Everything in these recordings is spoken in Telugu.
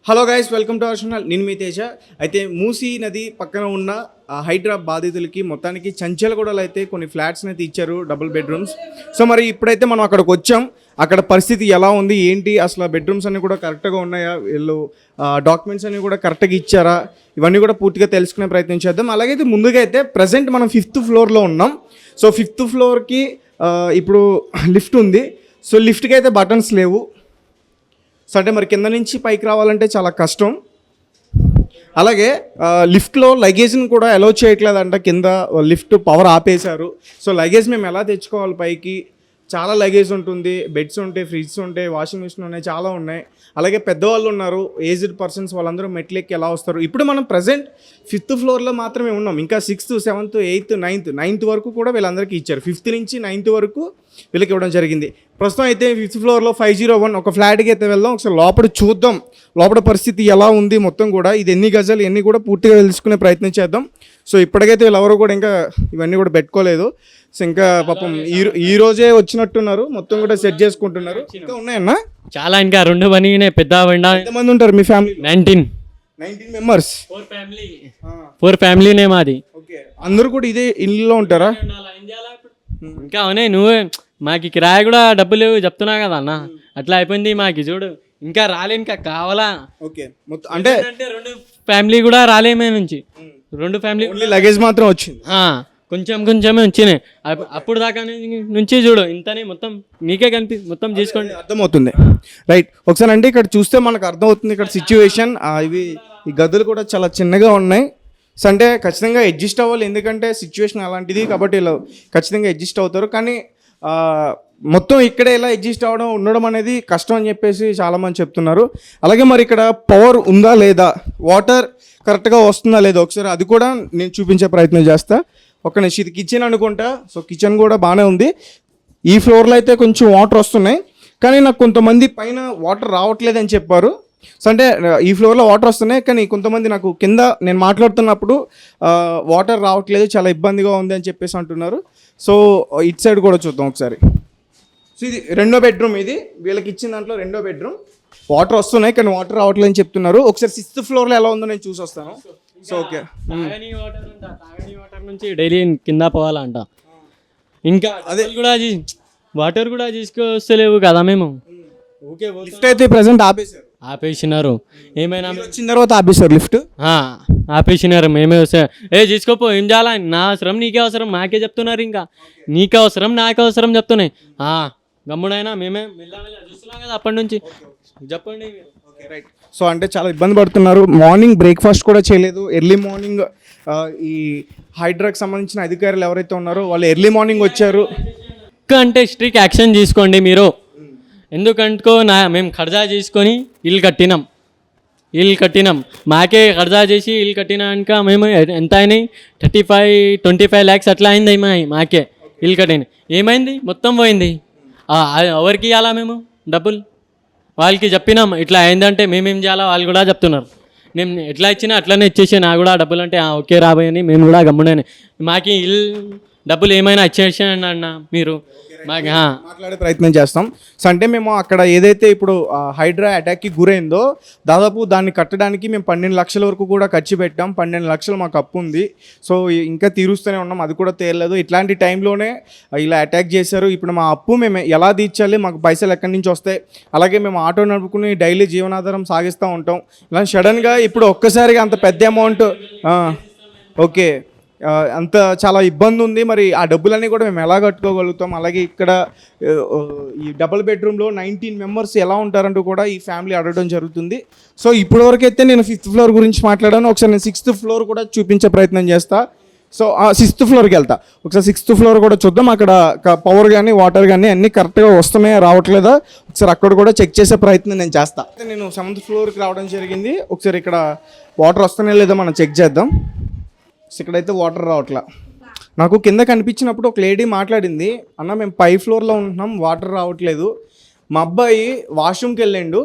Hello guys, welcome to our channel. నేను మీ తేజ. అయితే మూసీ నది పక్కన ఉన్న హైడ్రా బాధితులకి మొత్తానికి చంచలగూడలో అయితే కొన్ని ఫ్లాట్స్ని అయితే ఇచ్చారు, డబుల్ బెడ్రూమ్స్. సో మరి ఇప్పుడైతే మనం అక్కడికి వచ్చాం. అక్కడ పరిస్థితి ఎలా ఉంది, ఏంటి, అసలు బెడ్రూమ్స్ అన్నీ కూడా కరెక్ట్గా ఉన్నాయా, వీళ్ళు డాక్యుమెంట్స్ అన్నీ కూడా కరెక్ట్గా ఇచ్చారా, ఇవన్నీ కూడా పూర్తిగా తెలుసుకునే ప్రయత్నం చేద్దాం. అలాగైతే ముందుగా అయితే ప్రజెంట్ మనం 5th ఫ్లోర్లో ఉన్నాం. సో 5th ఫ్లోర్కి ఇప్పుడు లిఫ్ట్ ఉంది. సో లిఫ్ట్కి అయితే బటన్స్ లేవు. సో అంటే మరి కింద నుంచి పైకి రావాలంటే చాలా కష్టం. అలాగే లిఫ్ట్లో లగేజ్ని కూడా అలౌ చేయట్లేదంట. కింద లిఫ్ట్ పవర్ ఆపేశారు. సో లగేజ్ మేము ఎలా తెచ్చుకోవాలి పైకి? చాలా లగేజ్ ఉంటుంది, బెడ్స్ ఉంటాయి, ఫ్రిడ్జ్ ఉంటాయి, వాషింగ్ మిషన్ ఉన్నాయి, చాలా ఉన్నాయి. అలాగే పెద్దవాళ్ళు ఉన్నారు, ఏజ్డ్ పర్సన్స్, వాళ్ళందరూ మెట్లెక్కి ఎలా వస్తారు? ఇప్పుడు మనం ప్రజెంట్ 5th ఫ్లోర్లో మాత్రమే ఉన్నాం. ఇంకా 6th, 7th, 8th, 9th వరకు కూడా వీళ్ళందరికీ ఇచ్చారు. 5th నుంచి 9th వరకు వీళ్ళకి ఇవ్వడం జరిగింది. ప్రస్తుతం అయితే 5th ఫ్లోర్లో 501 ఒక ఫ్లాట్కి అయితే వెళ్దాం. ఒకసారి లోపల చూద్దాం, లోపల పరిస్థితి ఎలా ఉంది మొత్తం కూడా. ఇది ఎన్ని గజాలు, ఎన్ని కూడా పూర్తిగా తెలుసుకునే ప్రయత్నం చేద్దాం. సో ఇప్పటికైతే వీళ్ళెవరు కూడా ఇంకా ఇవన్నీ కూడా పెట్టుకోలేదు. సో ఇంకా పాపం ఈ రోజే వచ్చినట్టున్నారు, మొత్తం కూడా సెట్ చేసుకుంటున్నారు. ఇంకా ఉన్నాయన్నా చాలా, ఇంకా 2 పనినే పెద్ద. ఎంతమంది ఉంటారు మీ ఫ్యామిలీ? 19 మెంబర్స్. 4 ఫ్యామిలీనే మాది. ఓకే, అందరూ కూడా ఇదే ఇల్లులో ఉంటారా? ఇంకా ఉన్నాయి. నువ్వే మాకు కిరాయి కూడా డబ్బులు లేవు చెప్తున్నా కదా అన్న. అట్లా అయిపోయింది మాకు. చూడు ఇంకా రాలే, ఇంకా కావాలా? ఓకే, మొత్తం అంటే 2 ఫ్యామిలీ కూడా రాలేమే నుంచి. 2 ఫ్యామిలీ లగేజ్ మాత్రం వచ్చింది, కొంచెమే వచ్చినాయి. అప్పుడు దాకా నుంచి చూడు ఇంతనే మొత్తం నీకే మొత్తం చేసుకోండి, అర్థమవుతుంది. రైట్, ఒకసారి అంటే ఇక్కడ చూస్తే మనకు అర్థమవుతుంది ఇక్కడ సిచ్యువేషన్. ఈ గదులు కూడా చాలా చిన్నగా ఉన్నాయి. సో అంటే ఖచ్చితంగా అడ్జస్ట్ అవ్వాలి, ఎందుకంటే సిచ్యువేషన్ అలాంటిది కాబట్టి ఇలా ఖచ్చితంగా అడ్జస్ట్ అవుతారు. కానీ మొత్తం ఇక్కడే ఇలా అడ్జస్ట్ అవ్వడం ఉండడం అనేది కష్టం అని చెప్పేసి చాలామంది చెప్తున్నారు. అలాగే మరి ఇక్కడ పవర్ ఉందా లేదా, వాటర్ కరెక్ట్గా వస్తుందా లేదా, ఒకసారి అది కూడా నేను చూపించే ప్రయత్నం చేస్తా. ఒక నిమిషం, ఇది కిచెన్ అనుకుంటా. సో కిచెన్ కూడా బాగానే ఉంది. ఈ ఫ్లోర్లో అయితే కొంచెం వాటర్ వస్తున్నాయి, కానీ నాకు కొంతమంది పైన వాటర్ రావట్లేదని చెప్పారు. సో అంటే ఈ ఫ్లోర్లో వాటర్ వస్తున్నాయి, కానీ కొంతమంది నాకు కింద నేను మాట్లాడుతున్నప్పుడు వాటర్ రావట్లేదు, చాలా ఇబ్బందిగా ఉంది అని చెప్పేసి అంటున్నారు. సో ఇటు సైడ్ కూడా చూద్దాం ఒకసారి. సో ఇది 2వ బెడ్రూమ్, ఇది వీళ్ళకి ఇచ్చిన దాంట్లో 2వ బెడ్రూమ్. వాటర్ వస్తున్నాయి కానీ వాటర్ రావట్లేదు అని చెప్తున్నారు. ఒకసారి 6th ఫ్లోర్లో ఎలా ఉందో నేను చూసి వస్తాను. సో ఓకే, వాటర్ నుంచి డైలీ కింద పోవాలంట. ఇంకా అదే కూడా వాటర్ కూడా తీసుకొస్తలేవు కదా మేము. ఓకే, లిఫ్ట్ అయితే ప్రెసెంట్ ఆపేసినారు. ఏమైనా వచ్చిన తర్వాత ఆపేశారు లిఫ్ట్, ఆపేసినారు. మేమే వస్తే తీసుకోపో, ఏం చేయాలా, నా అవసరం నీకే అవసరం, నాకే చెప్తున్నారు. ఇంకా నీకే అవసరం నాకే అవసరం చెప్తున్నాయి. గమ్ముడైనా మేమే చూస్తున్నాం కదా అప్పటి నుంచి. చెప్పండి. రైట్. సో అంటే చాలా ఇబ్బంది పడుతున్నారు. మార్నింగ్ బ్రేక్ఫాస్ట్ కూడా చేయలేదు. ఎర్లీ మార్నింగ్ ఈ హైడ్రాకి సంబంధించిన అధికారులు ఎవరైతే ఉన్నారో వాళ్ళు ఎర్లీ మార్నింగ్ వచ్చారు. అంటే స్ట్రిక్ట్ యాక్షన్ తీసుకోండి మీరు. ఎందుకంటో మేము కర్జా చేసుకొని ఇల్లు కట్టినాం. మాకే కర్జా చేసి ఇల్లు కట్టినాక మేము ఎంత అయినాయి, 25 lakhs అట్లా అయింది మాకే ఇల్లు కట్టిన. ఏమైంది, మొత్తం పోయింది. ఎవరికి ఇవ్వాలా మేము డబ్బులు? వాళ్ళకి చెప్పినాం ఇట్లా అయిందంటే మేమేం చేయాలా, వాళ్ళు కూడా చెప్తున్నారు. మేము ఎట్లా ఇచ్చినా అట్లనే ఇచ్చేసి నా కూడా డబ్బులు అంటే ఓకే రాబోయని మేము కూడా గమ్ముడని. మాకు ఇల్లు డబ్బులు ఏమైనా ఇచ్చేసాను అన్న మీరు మాట్లాడే ప్రయత్నం చేస్తాం. సో అంటే మేము అక్కడ ఏదైతే ఇప్పుడు హైడ్రా అటాక్కి గురైందో దాదాపు దాన్ని కట్టడానికి మేము 12 లక్షల వరకు కూడా ఖర్చు పెట్టాం. 12 లక్షలు మాకు అప్పు ఉంది. సో ఇంకా తీరుస్తూనే ఉన్నాం, అది కూడా తీరలేదు. ఇట్లాంటి టైంలోనే ఇలా అటాక్ చేశారు. ఇప్పుడు మా అప్పు మేము ఎలా తీర్చాలి, మాకు పైసలు ఎక్కడి నుంచి వస్తాయి, అలాగే మేము ఆటో నడుపుకుని డైలీ జీవనాధారం సాగిస్తూ ఉంటాం. ఇలా సడన్గా ఇప్పుడు ఒక్కసారిగా అంత పెద్ద అమౌంట్, ఓకే, అంత చాలా ఇబ్బంది ఉంది. మరి ఆ డబ్బులన్నీ కూడా మేము ఎలా కట్టుకోగలుగుతాం? అలాగే ఇక్కడ ఈ డబుల్ బెడ్రూమ్లో 19 మెంబర్స్ ఎలా ఉంటారంటూ కూడా ఈ ఫ్యామిలీ అడగడం జరుగుతుంది. సో ఇప్పటివరకు అయితే నేను 5th ఫ్లోర్ గురించి మాట్లాడాను. ఒకసారి నేను 6th ఫ్లోర్ కూడా చూపించే ప్రయత్నం చేస్తా. సో 6th ఫ్లోర్కి వెళ్తా. ఒకసారి 6th ఫ్లోర్ కూడా చూద్దాం. అక్కడ పవర్ కానీ వాటర్ కానీ అన్నీ కరెక్ట్గా వస్తున్నాయా రావట్లేదా ఒకసారి అక్కడ కూడా చెక్ చేసే ప్రయత్నం నేను చేస్తా. నేను 7th ఫ్లోర్కి రావడం జరిగింది. ఒకసారి ఇక్కడ వాటర్ వస్తున్నాయా లేదా మనం చెక్ చేద్దాం. ఇక్కడైతే వాటర్ రావట్లా. నాకు కింద కనిపించినప్పుడు ఒక లేడీ మాట్లాడింది, అన్న మేము 5th ఫ్లోర్లో ఉంటున్నాం, వాటర్ రావట్లేదు. మా అబ్బాయి వాష్రూమ్కి వెళ్ళిండు,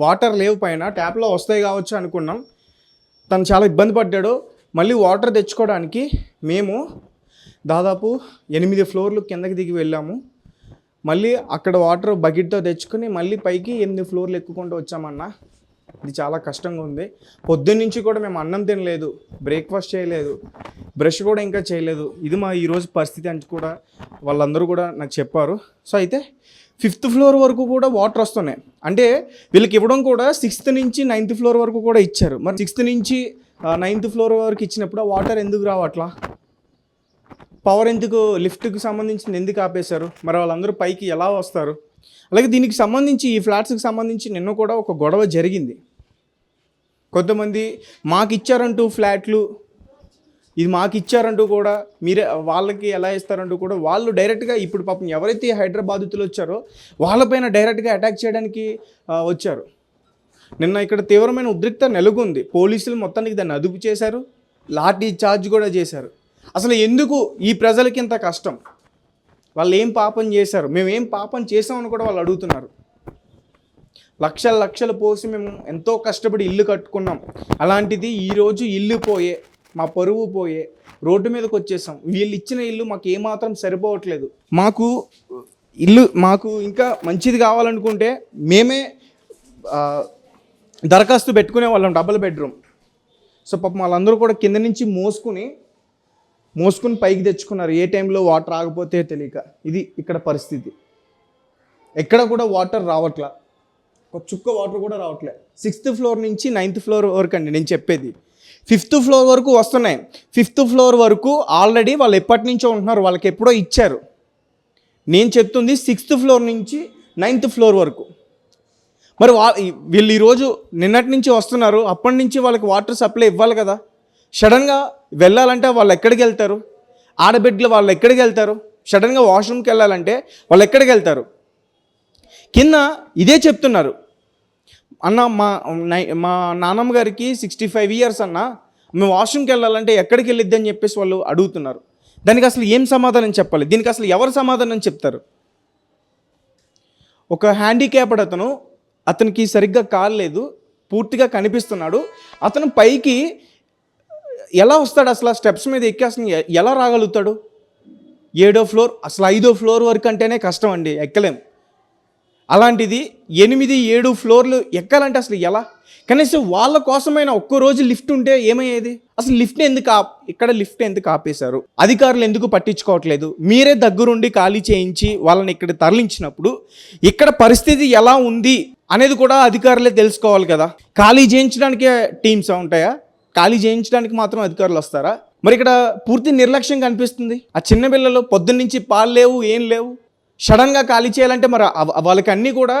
వాటర్ లేవు, పైన ట్యాప్లో వస్తాయి కావచ్చు అనుకున్నాం. తను చాలా ఇబ్బంది పడ్డాడు. మళ్ళీ వాటర్ తెచ్చుకోవడానికి మేము దాదాపు 8 ఫ్లోర్లు కిందకి దిగి వెళ్ళాము. మళ్ళీ అక్కడ వాటర్ బకెట్తో తెచ్చుకొని మళ్ళీ పైకి 8 ఫ్లోర్లు ఎక్కుకుంటూ వచ్చామన్నా. ఇది చాలా కష్టంగా ఉంది. పొద్దున్న నుంచి కూడా మేము అన్నం తినలేదు, బ్రేక్ఫాస్ట్ చేయలేదు, బ్రష్ కూడా ఇంకా చేయలేదు. ఇది మా ఈరోజు పరిస్థితి అని కూడా వాళ్ళందరూ కూడా నాకు చెప్పారు. సో అయితే 5th ఫ్లోర్ వరకు కూడా వాటర్ వస్తున్నాయి. అంటే వీళ్ళకి ఇవ్వడం కూడా 6th నుంచి 9th ఫ్లోర్ వరకు కూడా ఇచ్చారు. మరి 6th నుంచి 9th ఫ్లోర్ వరకు ఇచ్చినప్పుడు ఆ వాటర్ ఎందుకు రావట్లా? పవర్ ఎందుకు, లిఫ్ట్కి సంబంధించింది ఎందుకు ఆపేశారు? మరి వాళ్ళందరూ పైకి ఎలా వస్తారు? అలాగే దీనికి సంబంధించి ఈ ఫ్లాట్స్కి సంబంధించి నిన్న కూడా ఒక గొడవ జరిగింది. కొంతమంది మాకు ఇచ్చారంటూ ఫ్లాట్లు, ఇది మాకు ఇచ్చారంటూ కూడా మీరే వాళ్ళకి ఎలా ఇస్తారంటూ కూడా వాళ్ళు డైరెక్ట్గా ఇప్పుడు పాపం ఎవరైతే హైదరాబాదుతులు వచ్చారో వాళ్ళపైన డైరెక్ట్గా అటాక్ చేయడానికి వచ్చారు. నిన్న ఇక్కడ తీవ్రమైన ఉద్రిక్త నెలకొంది. పోలీసులు మొత్తానికి దాన్ని అదుపు చేశారు, లాఠీ చార్జ్ కూడా చేశారు. అసలు ఎందుకు ఈ ప్రజలకి ఇంత కష్టం? వాళ్ళు ఏం పాపం చేశారు? మేము ఏం పాపం చేసామని కూడా వాళ్ళు అడుగుతున్నారు. లక్షల లక్షలు పోసి మేము ఎంతో కష్టపడి ఇల్లు కట్టుకున్నాం. అలాంటిది ఈరోజు ఇల్లు పోయే, మా పరువు పోయే, రోడ్డు మీదకి వచ్చేసాం. వీళ్ళు ఇచ్చిన ఇల్లు మాకు ఏమాత్రం సరిపోవట్లేదు. మాకు ఇంకా మంచిది కావాలనుకుంటే మేమే దరఖాస్తు పెట్టుకునే వాళ్ళం, డబుల్ బెడ్రూమ్. సో పాపం వాళ్ళందరూ కూడా కింద నుంచి మోసుకుని పైకి తెచ్చుకున్నారు. ఏ టైంలో వాటర్ ఆగిపోతే తెలియక. ఇది ఇక్కడ పరిస్థితి. ఎక్కడ కూడా వాటర్ రావట్లా, ఒక చుక్క వాటర్ కూడా రావట్లే. 6th ఫ్లోర్ నుంచి 9th ఫ్లోర్ వరకు అండి నేను చెప్పేది. 5th ఫ్లోర్ వరకు వస్తున్నాయి. 5th ఫ్లోర్ వరకు ఆల్రెడీ వాళ్ళు ఎప్పటి నుంచో ఉంటున్నారు, వాళ్ళకి ఎప్పుడో ఇచ్చారు. నేను చెప్తుంది 6th ఫ్లోర్ నుంచి 9th ఫ్లోర్ వరకు. మరి వీళ్ళు ఈరోజు నిన్నటి నుంచి వస్తున్నారు, అప్పటి నుంచి వాళ్ళకి వాటర్ సప్లై ఇవ్వాలి కదా. సడన్గా వెళ్ళాలంటే వాళ్ళు ఎక్కడికి వెళ్తారు? ఆడబిడ్డలు వాళ్ళు ఎక్కడికి వెళ్తారు? సడన్గా వాష్రూమ్కి వెళ్ళాలంటే వాళ్ళు ఎక్కడికి వెళ్తారు? కింద ఇదే చెప్తున్నారు, అన్న మా నాన్నమ్మ గారికి 65 ఇయర్స్ అన్న, మేము వాష్రూమ్కి వెళ్ళాలంటే ఎక్కడికి వెళ్ళిద్ది అని చెప్పేసి వాళ్ళు అడుగుతున్నారు. దానికి అసలు ఏం సమాధానం చెప్పాలి? దీనికి అసలు ఎవరు సమాధానం చెప్తారు? ఒక హ్యాండిక్యాప్డ్ అతనికి సరిగ్గా కాలు లేదు, పూర్తిగా కనిపిస్తున్నాడు. అతను పైకి ఎలా వస్తాడు? అసలు ఆ స్టెప్స్ మీద ఎక్కి అసలు ఎలా రాగలుగుతాడు? 7వ ఫ్లోర్, అసలు 5వ ఫ్లోర్ వరకు అంటేనే కష్టం అండి, ఎక్కలేం. అలాంటిది 8, 7 ఫ్లోర్లు ఎక్కాలంటే అసలు ఎలా? కనీసం వాళ్ళ కోసమైనా ఒక్కరోజు లిఫ్ట్ ఉంటే ఏమయ్యేది? అసలు ఇక్కడ లిఫ్ట్ ఎందుకు ఆపేశారు? అధికారులు ఎందుకు పట్టించుకోవట్లేదు? మీరే దగ్గరుండి ఖాళీ చేయించి వాళ్ళని ఇక్కడ తరలించినప్పుడు ఇక్కడ పరిస్థితి ఎలా ఉంది అనేది కూడా అధికారులే తెలుసుకోవాలి కదా. ఖాళీ చేయించడానికే టీమ్స్ ఉంటాయా? ఖాళీ చేయించడానికి మాత్రం అధికారులు వస్తారా? మరి ఇక్కడ పూర్తి నిర్లక్ష్యం కనిపిస్తుంది. ఆ చిన్న పిల్లలు పొద్దున్న నుంచి పాలు లేవు, ఏం లేవు. సడన్గా ఖాళీ చేయాలంటే మరి వాళ్ళకి అన్నీ కూడా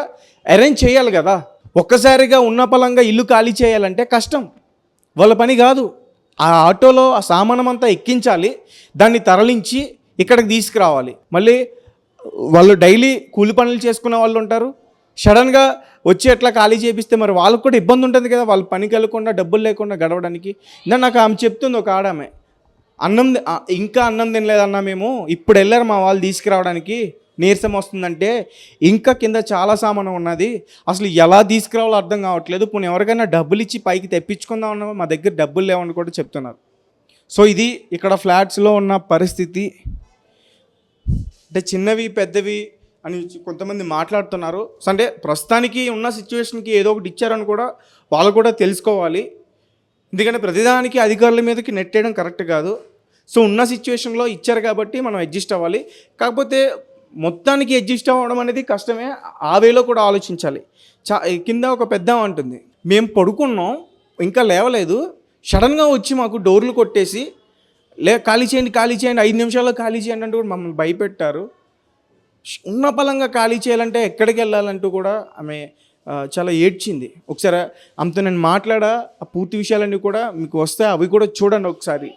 అరేంజ్ చేయాలి కదా. ఒక్కసారిగా ఉన్న పలంగా ఇల్లు ఖాళీ చేయాలంటే కష్టం, వాళ్ళ పని కాదు. ఆ ఆటోలో ఆ సామానం అంతా ఎక్కించాలి, దాన్ని తరలించి ఇక్కడికి తీసుకురావాలి. మళ్ళీ వాళ్ళు డైలీ కూలి పనులు చేసుకునే వాళ్ళు ఉంటారు. సడన్గా వచ్చి ఎట్లా ఖాళీ చేపిస్తే మరి వాళ్ళకు కూడా ఇబ్బంది ఉంటుంది కదా, వాళ్ళు పనికి వెళ్ళకుండా డబ్బులు లేకుండా గడవడానికి. నాకు ఆమె చెప్తుంది, ఒక ఆడమే, ఇంకా అన్నం తినలేదన్నా మేము, ఇప్పుడు వెళ్ళారు మా వాళ్ళు తీసుకురావడానికి, నీరసం వస్తుందంటే ఇంకా కింద చాలా సామానం ఉన్నది, అసలు ఎలా తీసుకురావాలో అర్థం కావట్లేదు. పోనీ ఎవరికైనా డబ్బులు ఇచ్చి పైకి తెప్పించుకుందామన్నా మా దగ్గర డబ్బులు లేవని కూడా చెప్తున్నారు. సో ఇది ఇక్కడ ఫ్లాట్స్లో ఉన్న పరిస్థితి. అంటే చిన్నవి పెద్దవి అని కొంతమంది మాట్లాడుతున్నారు. సో అంటే ప్రస్తుతానికి ఉన్న సిచ్యువేషన్కి ఏదో ఒకటి ఇచ్చారని కూడా వాళ్ళు కూడా తెలుసుకోవాలి. ఎందుకంటే ప్రతిదానికి అధికారుల మీదకి నెట్టేయడం కరెక్ట్ కాదు. సో ఉన్న సిచ్యువేషన్లో ఇచ్చారు కాబట్టి మనం అడ్జస్ట్ అవ్వాలి. కాకపోతే మొత్తానికి అడ్జస్ట్ అవ్వడం అనేది కష్టమే, ఆ వేలో కూడా ఆలోచించాలి. కింద ఒక పెద్ద అంటుంది, మేము పడుకున్నాం ఇంకా లేవలేదు, సడన్గా వచ్చి మాకు డోర్లు కొట్టేసి ఖాళీ చేయండి 5 నిమిషాల్లో ఖాళీ చేయండి అంటూ కూడా మమ్మల్ని భయపెట్టారు. ఉన్న పలంగా ఖాళీ చేయాలంటే ఎక్కడికి వెళ్ళాలంటూ కూడా ఆమె చాలా ఏడ్చింది. ఒకసారి ఆమెతో నేను మాట్లాడా, ఆ పూర్తి విషయాలన్నీ కూడా మీకు వస్తాయి, అవి కూడా చూడండి ఒకసారి.